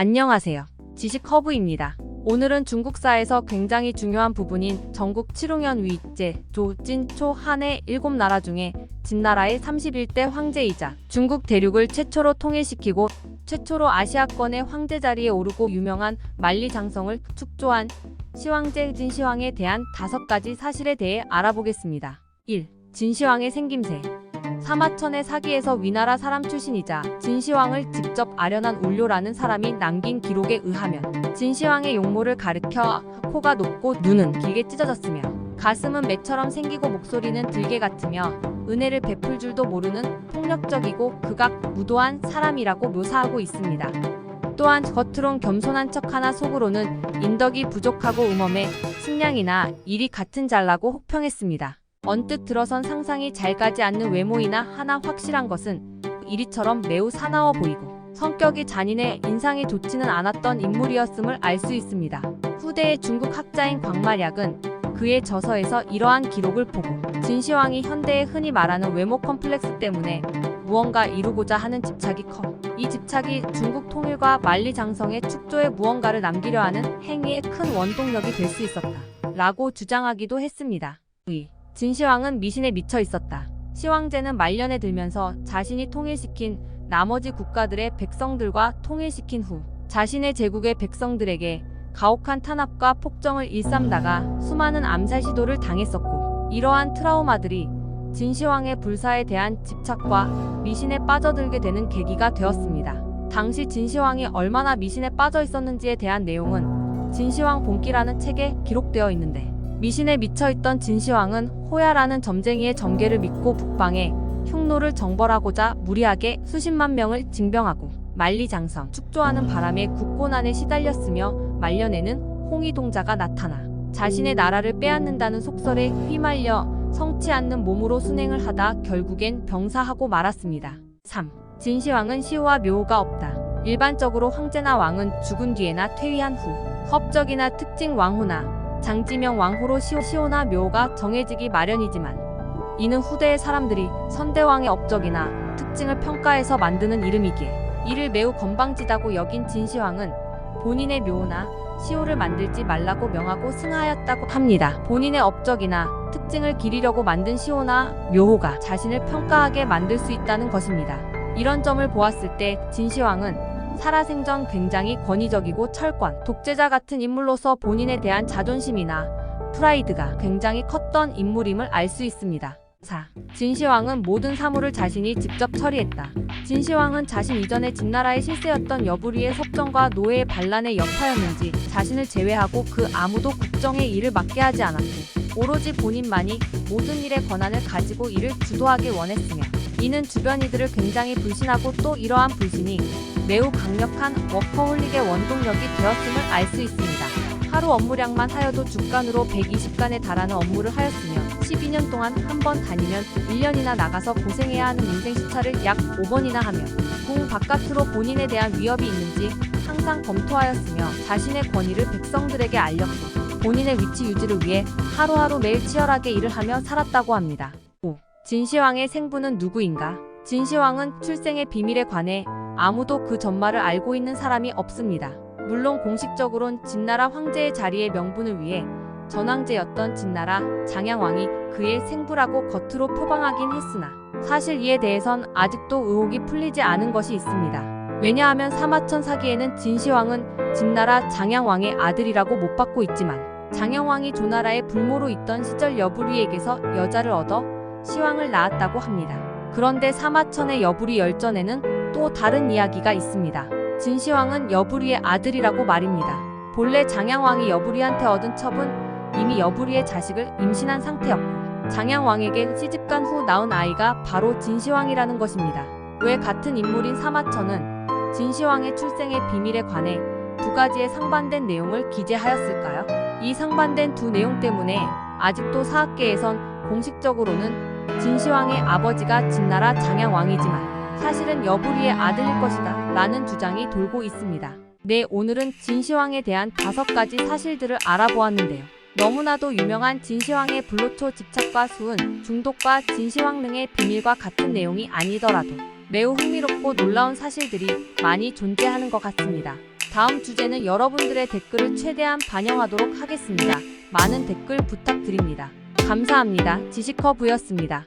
안녕하세요. 지식 허브입니다. 오늘은 중국사에서 굉장히 중요한 부분인 전국 7홍연 위제, 조, 진, 초, 한의 7나라 중에 진나라의 31대 황제이자 중국 대륙을 최초로 통일시키고 최초로 아시아권의 황제 자리에 오르고 유명한 만리장성을 축조한 시황제 진시황에 대한 5가지 사실에 대해 알아보겠습니다. 1. 진시황의 생김새. 사마천의 사기에서 위나라 사람 출신이자 진시황을 직접 아련한 울료라는 사람이 남긴 기록에 의하면 진시황의 용모를 가리켜 코가 높고 눈은 길게 찢어졌으며 가슴은 매처럼 생기고 목소리는 들개 같으며 은혜를 베풀 줄도 모르는 폭력적이고 극악 무도한 사람이라고 묘사하고 있습니다. 또한 겉으론 겸손한 척하나 속으로는 인덕이 부족하고 음험해 식량이나 일이 같은 잘나고 혹평했습니다. 언뜻 들어선 상상이 잘 가지 않는 외모이나 하나 확실한 것은 이리처럼 매우 사나워 보이고 성격이 잔인해 인상이 좋지는 않았던 인물이었음을 알 수 있습니다. 후대의 중국 학자인 광마략은 그의 저서에서 이러한 기록을 보고 진시황이 현대에 흔히 말하는 외모 컴플렉스 때문에 무언가 이루고자 하는 집착이 커 이 집착이 중국 통일과 만리장성의 축조에 무언가를 남기려 하는 행위의 큰 원동력이 될 수 있었다 라고 주장하기도 했습니다. 진시황은 미신에 미쳐 있었다. 시황제는 말년에 들면서 자신이 통일시킨 나머지 국가들의 백성들과 통일시킨 후 자신의 제국의 백성들에게 가혹한 탄압과 폭정을 일삼다가 수많은 암살 시도를 당했었고 이러한 트라우마들이 진시황의 불사에 대한 집착과 미신에 빠져들게 되는 계기가 되었습니다. 당시 진시황이 얼마나 미신에 빠져 있었는지에 대한 내용은 진시황 본기라는 책에 기록되어 있는데 미신에 미쳐있던 진시황은 호야라는 점쟁이의 점괘를 믿고 북방에 흉노를 정벌하고자 무리하게 수십만 명을 징병하고 만리장성 축조하는 바람에 국고난에 시달렸으며 말년에는 홍위동자가 나타나 자신의 나라를 빼앗는다는 속설에 휘말려 성치 않는 몸으로 순행을 하다 결국엔 병사하고 말았습니다. 3. 진시황은 시호와 묘호가 없다. 일반적으로 황제나 왕은 죽은 뒤에나 퇴위한 후 섭적이나 특징 왕후나 장지명 왕후로 시호나 묘호가 정해지기 마련이지만 이는 후대의 사람들이 선대왕의 업적이나 특징을 평가해서 만드는 이름이기에 이를 매우 건방지다고 여긴 진시황은 본인의 묘호나 시호를 만들지 말라고 명하고 승하였다고 합니다. 본인의 업적이나 특징을 기리려고 만든 시호나 묘호가 자신을 평가하게 만들 수 있다는 것입니다. 이런 점을 보았을 때 진시황은 살아생전 굉장히 권위적이고 철권, 독재자 같은 인물로서 본인에 대한 자존심이나 프라이드가 굉장히 컸던 인물임을 알 수 있습니다. 4. 진시황은 모든 사물을 자신이 직접 처리했다. 진시황은 자신 이전에 진나라의 실세였던 여부리의 섭정과 노예의 반란의 여파였는지 자신을 제외하고 그 아무도 국정의 일을 맡게 하지 않았고 오로지 본인만이 모든 일의 권한을 가지고 이를 주도하기 원했으며 이는 주변 이들을 굉장히 불신하고 또 이러한 불신이 매우 강력한 워커홀릭의 원동력이 되었음을 알 수 있습니다. 하루 업무량만 하여도 주간으로 120간에 달하는 업무를 하였으며 12년 동안 한 번 다니면 1년이나 나가서 고생해야 하는 인생 시차를 약 5번이나 하며 궁 바깥으로 본인에 대한 위협이 있는지 항상 검토하였으며 자신의 권위를 백성들에게 알렸고 본인의 위치 유지를 위해 하루하루 매일 치열하게 일을 하며 살았다고 합니다. 5. 진시황의 생부는 누구인가? 진시황은 출생의 비밀에 관해 아무도 그 전말을 알고 있는 사람이 없습니다. 물론 공식적으론 진나라 황제의 자리의 명분을 위해 전황제였던 진나라 장양왕이 그의 생부라고 겉으로 표방하긴 했으나 사실 이에 대해선 아직도 의혹이 풀리지 않은 것이 있습니다. 왜냐하면 사마천 사기에는 진시황은 진나라 장양왕의 아들이라고 못 받고 있지만 장양왕이 조나라의 불모로 있던 시절 여부리에게서 여자를 얻어 시황을 낳았다고 합니다. 그런데 사마천의 여부리 열전에는 또 다른 이야기가 있습니다. 진시황은 여부리의 아들이라고 말입니다. 본래 장양왕이 여부리한테 얻은 첩은 이미 여부리의 자식을 임신한 상태였고 장양왕에게 시집간 후 낳은 아이가 바로 진시황이라는 것입니다. 왜 같은 인물인 사마천은 진시황의 출생의 비밀에 관해 2가지의 상반된 내용을 기재하였을까요? 이 상반된 두 내용 때문에 아직도 사학계에선 공식적으로는 진시황의 아버지가 진나라 장양왕이지만 사실은 여부리의 아들일 것이다 라는 주장이 돌고 있습니다. 네, 오늘은 진시황에 대한 5가지 사실들을 알아보았는데요. 너무나도 유명한 진시황의 불로초 집착과 수은, 중독과 진시황릉의 비밀과 같은 내용이 아니더라도 매우 흥미롭고 놀라운 사실들이 많이 존재하는 것 같습니다. 다음 주제는 여러분들의 댓글을 최대한 반영하도록 하겠습니다. 많은 댓글 부탁드립니다. 감사합니다. 지식허브였습니다.